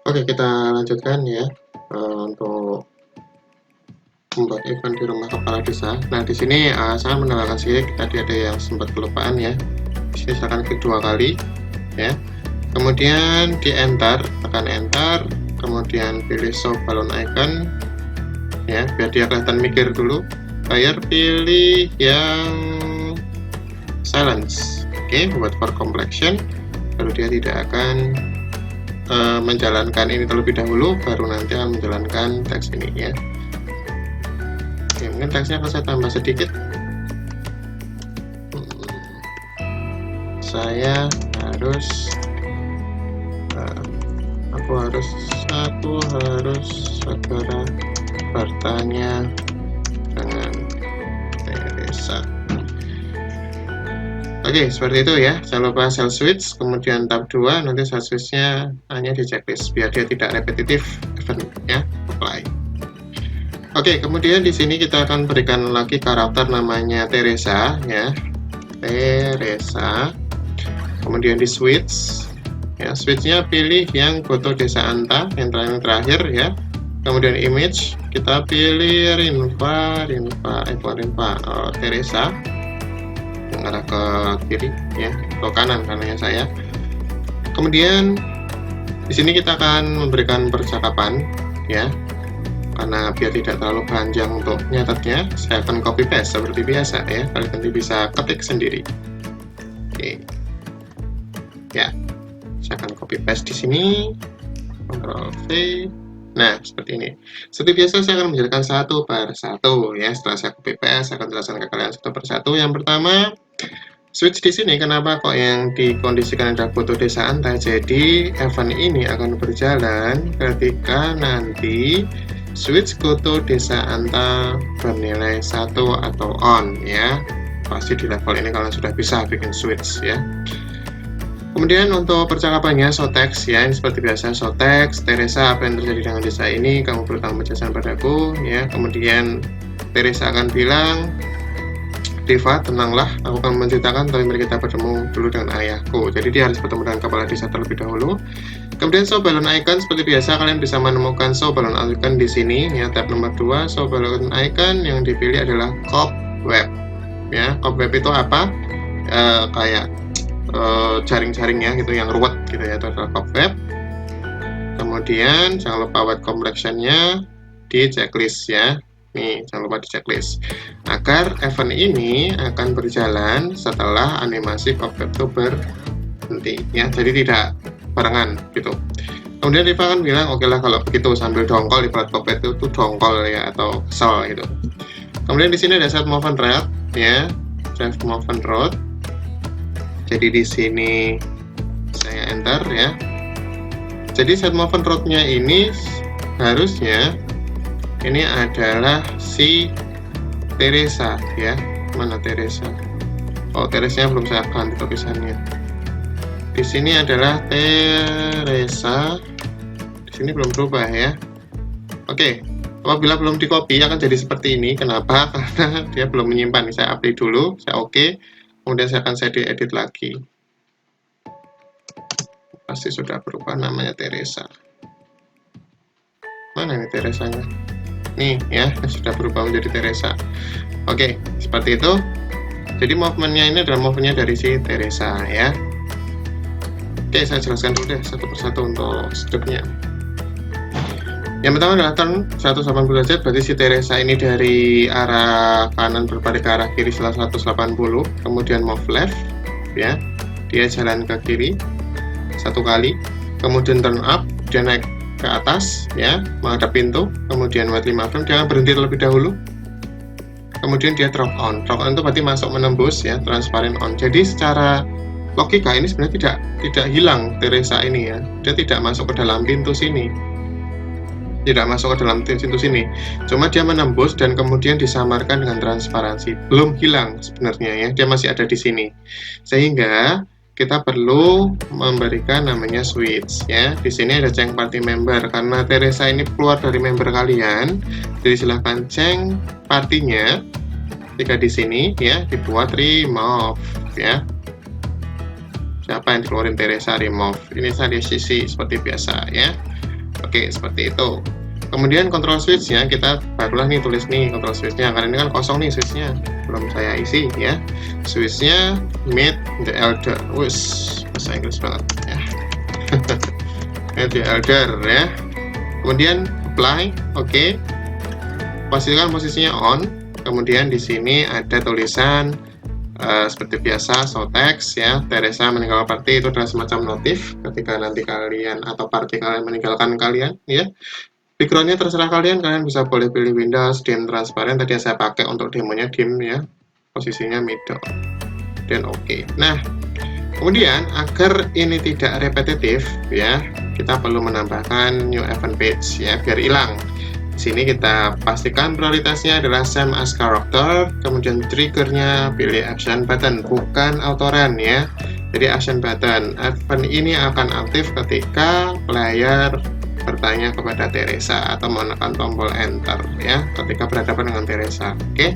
Oke, kita lanjutkan ya untuk membuat event di rumah kepala desa. Nah, di sini saya menambahkan sedikit, tadi ada yang sempat kelupaan ya. Di sini silakan klik 2 kali ya. Kemudian di enter, tekan enter, kemudian pilih show balloon icon ya, biar dia kelihatan mikir dulu. Bayar pilih yang silence. Oke, buat for completion, lalu dia tidak akan menjalankan ini terlebih dahulu, baru nanti akan menjalankan teks ini ya. Oke, mungkin teksnya akan saya tambah sedikit. Saya harus aku harus segera bertanya dengan Teresa. Oke, seperti itu ya. Jangan lupa cell switch, kemudian tab 2, nanti cell switch-nya hanya di checklist biar dia tidak repetitif event ya. Apply. Oke, kemudian di sini kita akan berikan lagi karakter namanya Teresa ya. Teresa. Kemudian di switch ya, switch-nya pilih yang foto desa Anta yang terakhir ya. Kemudian image kita pilih Rinva Teresa mengarah ke kiri ya, atau kanan karena saya. Kemudian di sini kita akan memberikan percakapan ya, karena biar tidak terlalu panjang untuk nyatetnya, saya akan copy paste seperti biasa ya. Kalian nanti bisa ketik sendiri. Oke ya, saya akan copy paste di sini, Ctrl V. Nah, seperti ini. Seperti biasa saya akan menjelaskan satu per satu ya. Setelah saya copy paste, saya akan jelaskan ke kalian satu per satu. Yang pertama, switch di sini kenapa kok yang dikondisikan ada foto desa Anta? Jadi event ini akan berjalan ketika nanti switch foto desa Anta bernilai 1 atau on ya. Pasti di level ini kalian sudah bisa bikin switch ya. Kemudian untuk percakapannya show text ya, ini seperti biasa show text. Teresa, apa yang terjadi dengan desa ini? Kamu bertanggung jawab padaku ya. Kemudian Teresa akan bilang, Diva, tenanglah, aku akan menceritakan tapi mari kita bertemu dulu dengan ayahku. Jadi dia harus bertemu dengan kepala desa terlebih dahulu. Kemudian show balloon icon, seperti biasa kalian bisa menemukan show balloon icon di sini ya. Tab nomor 2, show balloon icon, yang dipilih adalah cobweb ya. Cobweb itu apa? Kayak jaring-jaringnya gitu yang ruwet gitu ya, itu adalah cobweb. Kemudian jangan lupa buat completion-nya di checklist ya. Nih, jangan lupa di checklist agar event ini akan berjalan setelah animasi cobweb itu berhenti ya, jadi tidak barengan gitu. Kemudian Diva akan bilang, oke lah kalau begitu, sambil dongkol di buat cobweb itu dongkol ya, atau kesel gitu. Kemudian di sini ada set movement road ya, set movement road. Jadi di sini saya enter ya. Jadi set movement road-nya ini harusnya ini adalah si Teresa ya. Mana Teresa? Oh, Teresa belum saya ganti tulisannya. Di sini adalah Teresa. Di sini belum berubah ya. Oke. Apabila belum di copy akan jadi seperti ini. Kenapa? Karena dia belum menyimpan. Saya update dulu, saya oke. Kemudian saya akan edit lagi. Pasti sudah berubah namanya Teresa. Mana ini Teresanya? Nih ya, sudah berubah menjadi Teresa. Oke, seperti itu. Jadi movementnya ini adalah movementnya dari si Teresa ya. Oke, saya jelaskan dulu deh satu persatu untuk stepnya. Yang pertama adalah turn 180 derajat, berarti si Teresa ini dari arah kanan berbalik ke arah kiri setelah 180, kemudian move left ya, dia jalan ke kiri satu kali, kemudian turn up, dia naik ke atas ya, menghadap pintu, kemudian wait 5 frame, jangan berhenti terlebih dahulu, kemudian dia drop on itu berarti masuk menembus ya, transparent on. Jadi secara logika ini sebenarnya tidak hilang Teresa ini ya, dia tidak masuk ke dalam pintu sini, tidak masuk ke dalam pintu sini, cuma dia menembus dan kemudian disamarkan dengan transparansi, belum hilang sebenarnya ya, dia masih ada di sini, sehingga kita perlu memberikan namanya switch ya. Di sini ada change party member karena Teresa ini keluar dari member kalian, jadi silahkan change partinya ketika di sini ya, dibuat remove ya. Siapa yang dikeluarin Teresa, remove. Ini saya di sisi seperti biasa ya. Oke, seperti itu. Kemudian control switch-nya kita barulah nih tulis nih control switch-nya, karena ini kan kosong nih switch-nya, belum saya isi ya. Switch-nya meet the elder. Wus, bahasa Inggris banget ya. Meet the elder ya. Kemudian apply, oke. Pastikan posisinya on. Kemudian di sini ada tulisan seperti biasa, show text ya. Teresa meninggal party, itu adalah semacam notif ketika nanti kalian atau party kalian meninggalkan kalian ya. Backgroundnya terserah kalian bisa boleh pilih Windows, dim, transparan. Tadi yang saya pakai untuk demonya dim ya, posisinya middle, dan oke. Nah, kemudian agar ini tidak repetitif ya, kita perlu menambahkan new event page ya, biar hilang. Di sini kita pastikan prioritasnya adalah same as character, kemudian triggernya pilih action button, bukan autorun ya. Jadi action button, event ini akan aktif ketika player bertanya kepada Teresa atau menekan tombol enter ya, ketika berhadapan dengan Teresa. Oke.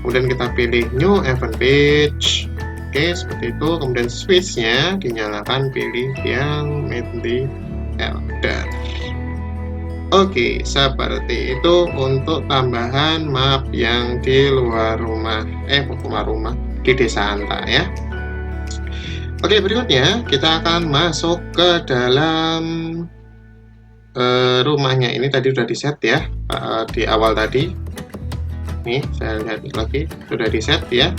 Kemudian kita pilih new event page. Oke, seperti itu. Kemudian switch-nya dinyalakan, pilih yang meet the elder. Oke, seperti itu untuk tambahan map yang di luar rumah, di desa Anta ya. Oke, berikutnya kita akan masuk ke dalam rumahnya. Ini tadi sudah di set ya, di awal tadi. Nih, saya lihat lagi, sudah di set ya.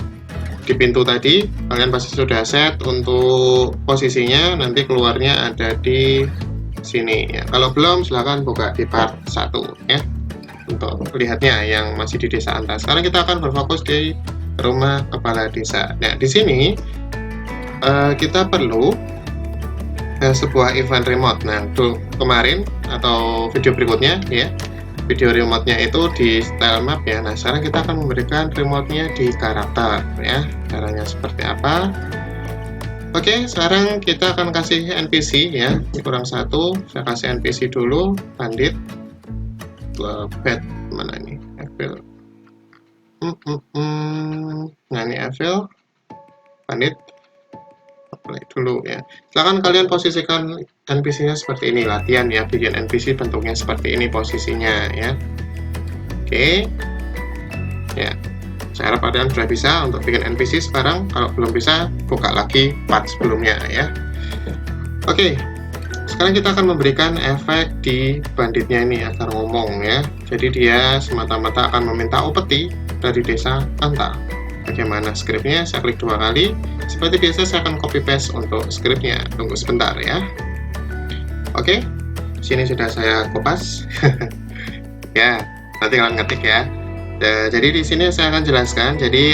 Di pintu tadi, kalian pasti sudah set untuk posisinya, nanti keluarnya ada di sini ya. Kalau belum silahkan buka di part 1 ya untuk lihatnya yang masih di desa Anta. Sekarang kita akan berfokus di rumah kepala desa. Nah, di sini kita perlu sebuah event remote. Nah, tuh kemarin atau video berikutnya ya, video remote-nya itu di style map ya. Nah, sekarang kita akan memberikan remote-nya di karakter ya. Caranya seperti apa? Oke, sekarang kita akan kasih NPC ya. Ini kurang satu, saya kasih NPC dulu. Bandit, bed mana ini? Evil. Nah, ini Evil, bandit. Play dulu ya. Silakan kalian posisikan NPC-nya seperti ini, latihan ya. Bikin NPC bentuknya seperti ini posisinya ya. Oke, ya. Saya harap kalian sudah bisa untuk bikin NPC sekarang. Kalau belum bisa, buka lagi part sebelumnya ya. Oke, sekarang kita akan memberikan efek di banditnya ini agar ngomong ya. Jadi dia semata-mata akan meminta upeti dari desa Anta. Bagaimana skripnya? Saya klik 2 kali. Seperti biasa saya akan copy paste untuk skripnya. Tunggu sebentar ya. Oke, sini sudah saya kopas. Ya, nanti kalian ngetik ya. Jadi di sini saya akan jelaskan. Jadi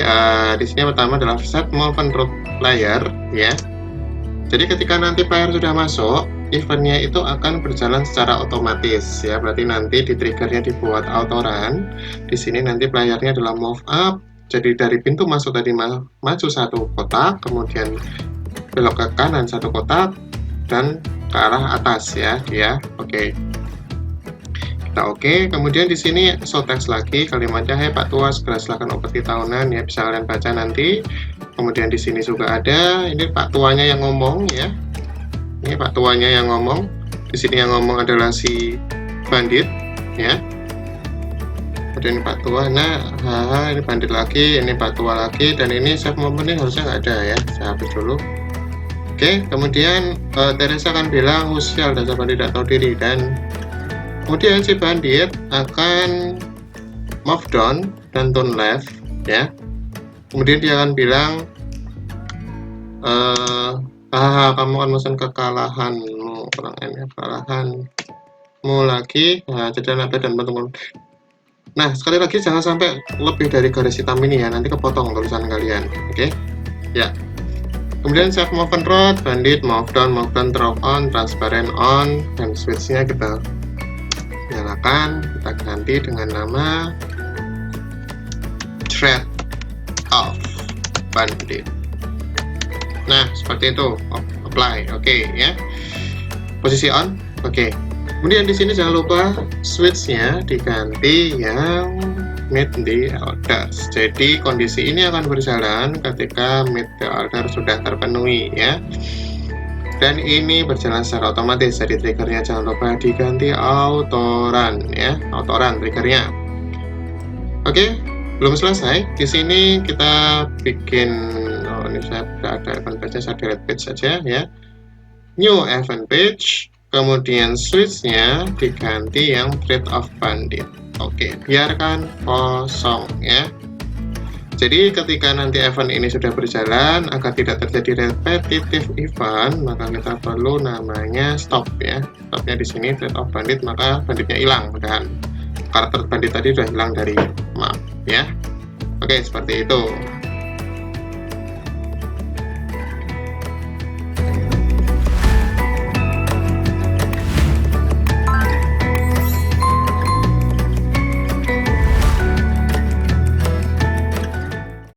di sini pertama adalah set movement root player ya. Jadi ketika nanti player sudah masuk, eventnya itu akan berjalan secara otomatis ya. Berarti nanti di triggernya dibuat auto run. Di sini nanti playernya adalah move up. Jadi dari pintu masuk tadi maju 1 kotak, kemudian belok ke kanan 1 kotak dan ke arah atas ya dia. Oke. Oke, kemudian di sini show text lagi kalimatnya, "Hai Pak Tua, segera silakan upeti tahunan" ya, bisa kalian baca nanti. Kemudian di sini juga ada, ini Pak Tuanya yang ngomong ya. Ini Pak Tuanya yang ngomong. Di sini yang ngomong adalah si bandit ya. Ada ini Pak Tua. Nah, ini bandit lagi, ini Pak Tua lagi, dan ini save moment ini harusnya nggak ada ya. Saya hapus dulu. Oke, kemudian Teresa akan bilang usial dasar bandit tidak tahu diri, dan kemudian si bandit akan move down dan turn left ya. Kemudian dia akan bilang kamu akan mesen kekalahanmu, kurang ini kekalahanmu lagi. Nah, jadi apa dan bentuk. Nah, sekali lagi jangan sampai lebih dari garis hitam ini ya, nanti kepotong tulisan kalian. Oke. Ya. Kemudian save movement road, bandit move down, drop on, transparent on, dan switch-nya kita nyalakan, kita ganti dengan nama thread of bandit. Nah, seperti itu. Apply. Oke ya. Posisi on. Oke. Kemudian di sini jangan lupa switch-nya diganti yang meet the elders. Jadi kondisi ini akan berjalan ketika meet the elder sudah terpenuhi ya. dan ini berjalan secara otomatis. Jadi triggernya jangan lupa diganti auto run ya, auto run triggernya. Oke, belum selesai. Di sini kita bikin, oh ini saya ada event page, saya delete page saja ya. New event page, kemudian switch-nya diganti yang Trade of Bandit. Oke, biarkan kosong ya. Jadi ketika nanti event ini sudah berjalan, agar tidak terjadi repetitive event, maka kita perlu namanya stop ya. Stopnya di sini Trade of Bandit, maka banditnya hilang dan karakter bandit tadi sudah hilang dari map ya. Oke, seperti itu.